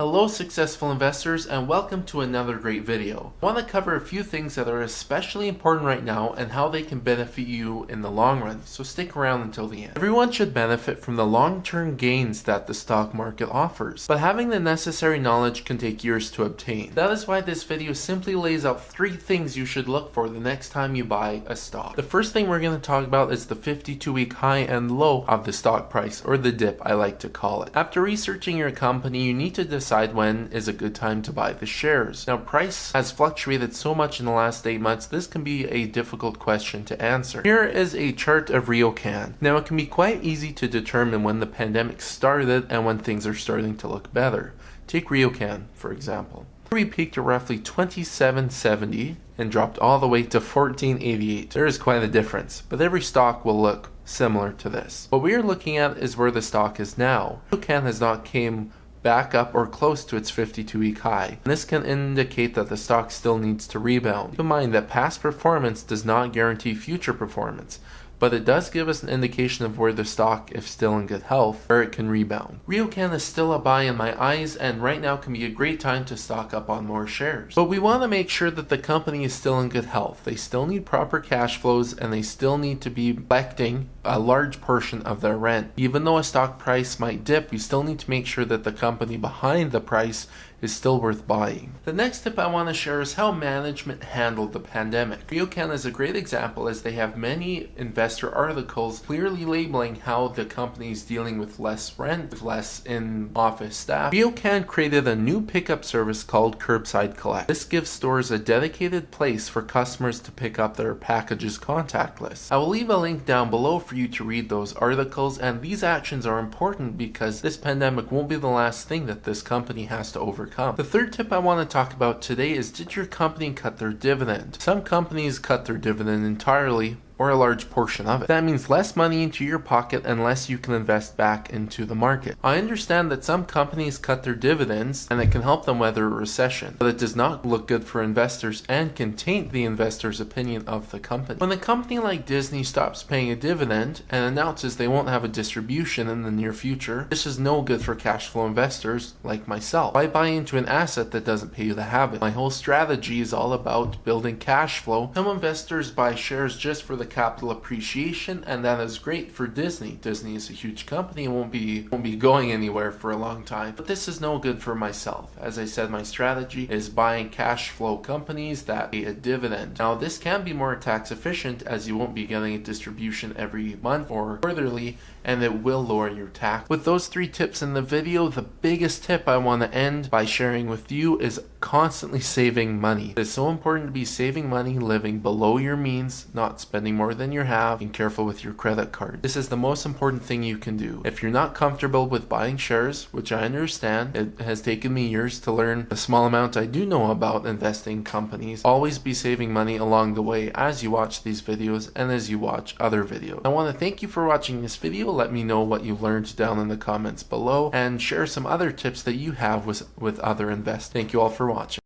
Hello successful investors and welcome to another great video. I want to cover a few things that are especially important right now and how they can benefit you in the long run, so stick around until the end. Everyone should benefit from the long-term gains that the stock market offers, but having the necessary knowledge can take years to obtain. That is why this video simply lays out 3 things you should look for the next time you buy a stock. The first thing we're going to talk about is the 52-week high and low of the stock price, or the dip I like to call it. After researching your company, you need to decide when is a good time to buy the shares. Now, price has fluctuated so much in the last 8 months, this can be a difficult question to answer. Here is a chart of RioCan. Now, it can be quite easy to determine when the pandemic started and when things are starting to look better. Take RioCan, for example. We peaked at roughly $27.70 and dropped all the way to $14.88. There is quite a difference, but every stock will look similar to this. What we are looking at is where the stock is now. RioCan has not came back up or close to its 52-week high. And this can indicate that the stock still needs to rebound. Keep in mind that past performance does not guarantee future performance, but it does give us an indication of where the stock, if still in good health, where it can rebound. RioCan is still a buy in my eyes, and right now can be a great time to stock up on more shares. But we want to make sure that the company is still in good health. They still need proper cash flows, and they still need to be collecting a large portion of their rent. Even though a stock price might dip, we still need to make sure that the company behind the price is still worth buying. The next tip I want to share is how management handled the pandemic. RioCan is a great example, as they have many investor articles clearly labeling how the company is dealing with less rent, with less in-office staff. RioCan created a new pickup service called Curbside Collect. This gives stores a dedicated place for customers to pick up their packages contactless. I will leave a link down below for you to read those articles, and these actions are important because this pandemic won't be the last thing that this company has to overcome. The third tip I want to talk about today is, did your company cut their dividend? Some companies cut their dividend entirely, or a large portion of it. That means less money into your pocket and less you can invest back into the market. I understand that some companies cut their dividends and it can help them weather a recession, but it does not look good for investors and can taint the investor's opinion of the company. When a company like Disney stops paying a dividend and announces they won't have a distribution in the near future, this is no good for cash flow investors like myself. Why buy into an asset that doesn't pay you to have it? My whole strategy is all about building cash flow. Some investors buy shares just for the capital appreciation, and that is great for Disney. Disney is a huge company and won't be going anywhere for a long time. But this is no good for myself. As I said, my strategy is buying cash flow companies that pay a dividend. Now, this can be more tax efficient, as you won't be getting a distribution every month or quarterly, and it will lower your tax. With those 3 tips in the video, the biggest tip I want to end by sharing with you is constantly saving money. It is so important to be saving money, living below your means, not spending more than you have, being careful with your credit card. This is the most important thing you can do. If you're not comfortable with buying shares, which I understand, it has taken me years to learn the small amount I do know about investing in companies, always be saving money along the way as you watch these videos and as you watch other videos. I want to thank you for watching this video. Let me know what you learned down in the comments below and share some other tips that you have with other investors. Thank you all for watching.